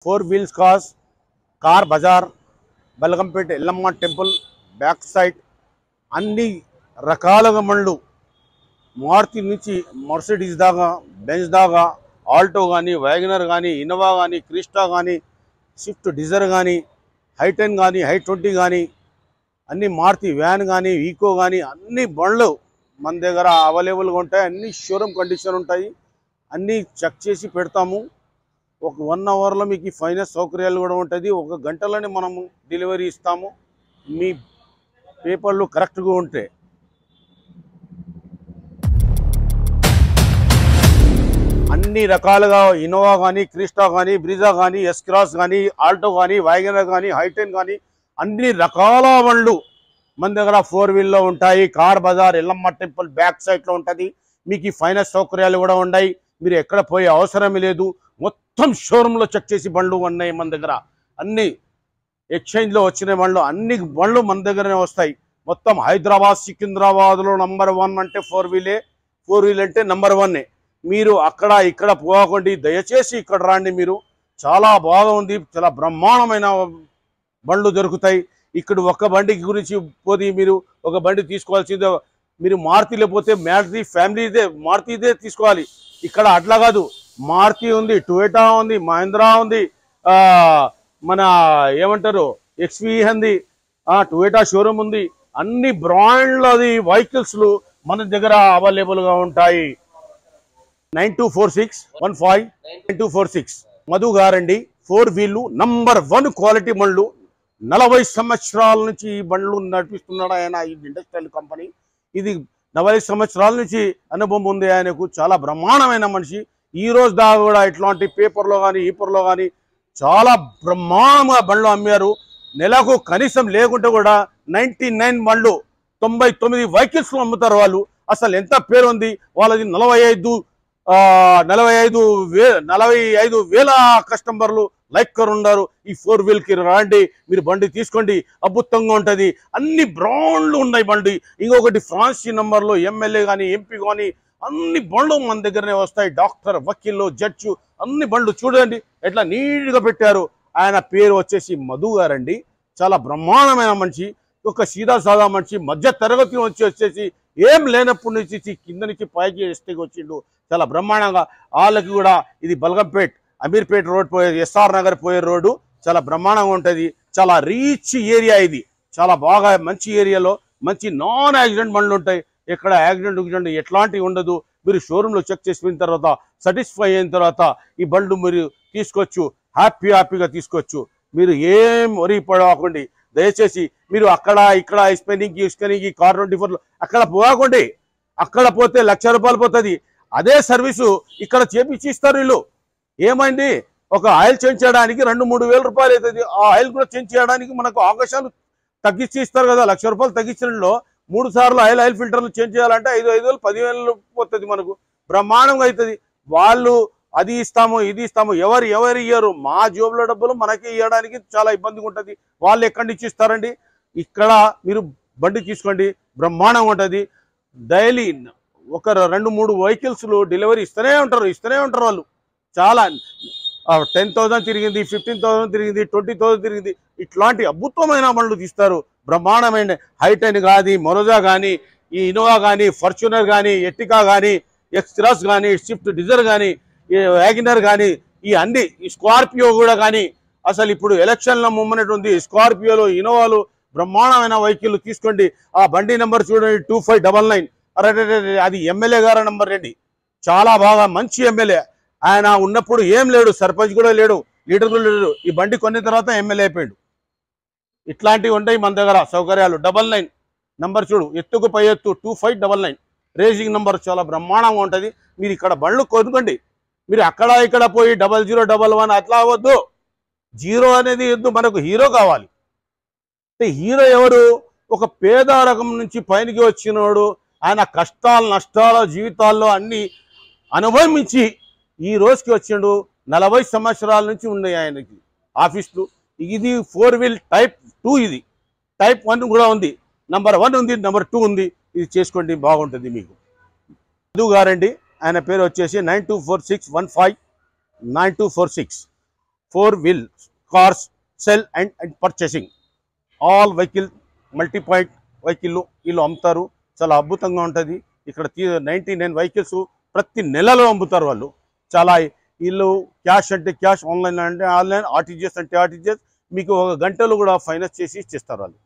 4 wheels cars, car bazaar, Balkampet Yellamma temple back side అన్ని రకాలుగా బండ్లు మారుతి నుంచి మర్సిడీస్ దాకా బెంజ్ దాకా ఆల్టో కానీ వ్యాగనర్ కానీ ఇన్నోవా కానీ క్రిస్టా కానీ స్విఫ్ట్ డిజైర్ కానీ హై10 కానీ హై20 కానీ అన్ని మారుతి వ్యాన్ కానీ ఈకో కానీ అన్ని బండ్లు మన దగ్గర అవైలబుల్గా ఉంటాయి. అన్ని షోరూమ్ కండిషన్ ఉంటాయి. అన్నీ చెక్ చేసి పెడతాము. ఒక 1 అవర్లో మీకు ఫైనాన్స్ సౌకర్యాలు కూడా ఉంటుంది. 1 గంటలోనే మనము డెలివరీ ఇస్తాము. మీ పేపర్లు కరెక్ట్గా ఉంటే అన్ని రకాలుగా ఇన్నోవా కానీ క్రిస్టా కానీ బ్రిజా కానీ ఎస్ క్రాస్ కానీ ఆల్టో కానీ వ్యాగనర్ కానీ హై10 కానీ అన్ని రకాల బండ్లు మన దగ్గర 4 వీల్లో ఉంటాయి. కార్ బజార్ ఎల్లమ్మ టెంపుల్ బ్యాక్ సైడ్లో ఉంటుంది. మీకు ఫైనాన్స్ సౌకర్యాలు కూడా ఉన్నాయి. మీరు ఎక్కడ పోయే అవసరమే లేదు. మొత్తం షోరూంలో చెక్ చేసి బండ్లు ఉన్నాయి మన దగ్గర. అన్ని ఎక్స్చేంజ్లో వచ్చిన బండ్లు అన్ని బండ్లు మన దగ్గరనే వస్తాయి. మొత్తం హైదరాబాద్ సికింద్రాబాద్లో నంబర్ 1 అంటే 4 వీలే. 4 వీల్ అంటే నంబర్ 1. మీరు అక్కడ ఇక్కడ పోకండి, దయచేసి ఇక్కడ రండి. మీరు చాలా బాగుంది, చాలా బ్రహ్మాండమైన బండ్లు దొరుకుతాయి ఇక్కడ. ఒక బండి గురించి పోతే మీరు ఒక బండి తీసుకోవాల్సిందే. మీరు మారుతిలో పోతే మారుతి ఫ్యామిలీదే మారుతిదే తీసుకోవాలి. ఇక్కడ అట్లా కాదు, మారుతి ఉంది, టొయోటా ఉంది, మహీంద్రా ఉంది, మన ఏమంటారు ఎక్స్వీ ఉంది, టొయోటా షోరూమ్ ఉంది. అన్ని బ్రాండ్లది వెహికల్స్లు మన దగ్గర అవైలబుల్గా ఉంటాయి. 9246159246 మధు గారండి. 4 వీళ్ళు నంబర్ 1 క్వాలిటీ బండ్లు. 40 సంవత్సరాల నుంచి ఈ బండ్లు నడిపిస్తున్నాడు ఆయన. ఈ ఇండస్ట్రియల్ కంపెనీ ఇది 40 సంవత్సరాల నుంచి అనుభవం ఉంది ఆయనకు. చాలా బ్రహ్మాండమైన మనిషి. ఈ రోజు దాకా కూడా ఇట్లాంటి పేపర్లో కానీ ఈపర్లో కానీ చాలా బ్రహ్మాండంగా బండ్లు అమ్మారు. నెలకు కనీసం లేకుంటే కూడా 99 బండ్లు 99 వెహికల్స్ అమ్ముతారు వాళ్ళు. అసలు ఎంత పేరు ఉంది వాళ్ళది. 45 వేల కస్టమర్లు లైక్కర్ ఉన్నారు. ఈ 4 వీల్కి రండి, మీరు బండి తీసుకోండి, అద్భుతంగా ఉంటుంది. అన్ని బ్రాండ్లు ఉన్నాయి బండి. ఇంకొకటి ఫ్రాన్సీ నంబర్లో ఎమ్మెల్యే కానీ ఎంపీ కానీ అన్ని బండ్లు మన దగ్గరనే వస్తాయి. డాక్టర్ వకీల్ జడ్జు అన్ని బండ్లు చూడండి ఎట్లా నీట్గా పెట్టారు. ఆయన పేరు వచ్చేసి మధు గారండి. చాలా బ్రహ్మాండమైన మనిషి, ఒక సీదా సాదా మనిషి. మధ్య తరగతి వచ్చేసి ఏం లేనప్పటి నుంచి కింద నుంచి పైకి ఎస్టీకి వచ్చిండు. చాలా బ్రహ్మాండంగా వాళ్ళకి కూడా ఇది బల్గంపేట్ అమీర్పేట్ రోడ్ పోయే ఎస్ఆర్ నగర్ పోయే రోడ్డు చాలా బ్రహ్మాండంగా ఉంటుంది. చాలా రీచ్ ఏరియా ఇది. చాలా బాగా మంచి ఏరియాలో మంచి నాన్ యాక్సిడెంట్ బండ్లు ఉంటాయి. ఎక్కడ యాక్సిడెంట్ ఎట్లాంటివి ఉండదు. మీరు షోరూంలో చెక్ చేసిన తర్వాత సాటిస్ఫై అయిన తర్వాత ఈ బండ్లు మీరు తీసుకోవచ్చు. హ్యాపీగా తీసుకోవచ్చు. మీరు ఏం వరి పడకండి. దయచేసి మీరు అక్కడ ఇక్కడ స్పెనింగ్కి కార్ 24 అక్కడ పోకండి. అక్కడ పోతే ₹1,00,000 పోతుంది. అదే సర్వీసు ఇక్కడ చేపించి ఇస్తారు వీళ్ళు. ఏమైంది, ఒక ఆయిల్ చేంజ్ చేయడానికి 2-3 వేల రూపాయలు అవుతుంది. ఆ ఆయిల్ కూడా చేంజ్ చేయడానికి మనకు అవకాశాలు తగ్గించి ఇస్తారు కదా. ₹1,00,000 తగ్గించడంలో 3 సార్లు ఆయిల్ ఫిల్టర్లు చేంజ్ చేయాలంటే 5,000 10,000 పోతుంది. మనకు బ్రహ్మాండంగా అవుతుంది. వాళ్ళు అది ఇస్తాము ఇది ఇస్తాము ఎవరు ఇయ్యరు. మా జోబులో డబ్బులు మనకి ఇవ్వడానికి చాలా ఇబ్బందిగా ఉంటుంది. వాళ్ళు ఎక్కడి నుంచి ఇస్తారండి. ఇక్కడ మీరు బండి తీసుకోండి, బ్రహ్మాండంగా ఉంటుంది. డైలీ ఒక 2-3 వెహికల్స్లు డెలివరీ ఇస్తూనే ఉంటారు వాళ్ళు. చాలా 10,000 తిరిగింది, 15,000 తిరిగింది, 20,000 తిరిగింది. ఇట్లాంటి అద్భుతమైన బండ్లు తీస్తారు. బ్రహ్మాండమైన హై10 కానీ మొరజా కానీ ఈ ఇన్నోవా కానీ ఫార్చునర్ కానీ ఎర్టిగా కానీ ఎక్స్క్రాస్ కానీ స్విఫ్ట్ డిజైర్ కానీ వ్యాగనర్ కానీ ఈ అన్ని స్కార్పియో కూడా కానీ. అసలు ఇప్పుడు ఎలక్షన్లో మూమెంట్ ఉంది. స్కార్పియోలో ఇన్నోవాలు బ్రహ్మాండమైన వెహికల్ తీసుకోండి. ఆ బండి నెంబర్ చూడండి 2599. అరే అది ఎమ్మెల్యే గారి నెంబర్ రండి. చాలా బాగా మంచి ఎమ్మెల్యే. ఆయన ఉన్నప్పుడు ఏం లేడు, సర్పంచ్ కూడా లేడు, లీడర్ కూడా లేడు. ఈ బండి కొన్న తర్వాత ఎమ్మెల్యే అయిపోయాడు. ఇట్లాంటివి ఉంటాయి మన దగ్గర సౌకర్యాలు. 99 నంబర్ చూడు, ఎత్తుకు పై ఎత్తు 2599 రేసింగ్ నంబర్. చాలా బ్రహ్మాండంగా ఉంటుంది. మీరు ఇక్కడ బండ్లు కొనుక్కోండి. మీరు అక్కడ ఇక్కడ పోయి 0011 అట్లా అవ్వద్దు. 0 అనేది వద్దు. మనకు హీరో కావాలి. హీరో ఎవరు? ఒక పేద రకం నుంచి పైనకి వచ్చినోడు. ఆయన కష్టాలు నష్టాల జీవితాల్లో అన్ని అనుభవించి ఈ రోజుకి వచ్చిండు. 40 సంవత్సరాల నుంచి ఉన్నాయి ఆయనకి ఆఫీసులు. ఇది 4 వీల్ టైప్ 2. ఇది టైప్ 1 కూడా ఉంది. నంబర్ 1 ఉంది, నంబర్ 2 ఉంది. ఇది చేసుకోండి, బాగుంటుంది మీకు. మధు గారండి. ఆయన పేరు వచ్చేసి 9246159246. 4-wheel cars cell and purchasing all vehicle multi point vehicle వీళ్ళు అమ్ముతారు. చాలా అద్భుతంగా ఉంటుంది. ఇక్కడ 99 వెహికల్స్ ప్రతి నెలలో అమ్ముతారు వాళ్ళు. చాలా వీళ్ళు క్యాష్ అంటే క్యాష్, ఆన్లైన్ అంటే ఆన్లైన్, ఆర్టీజీఎస్ అంటే ఆర్టీజీఎస్, మీకు ఒక గంటలో కూడా ఫైనాన్స్ చేసి ఇచ్చేస్తారు వాళ్ళు.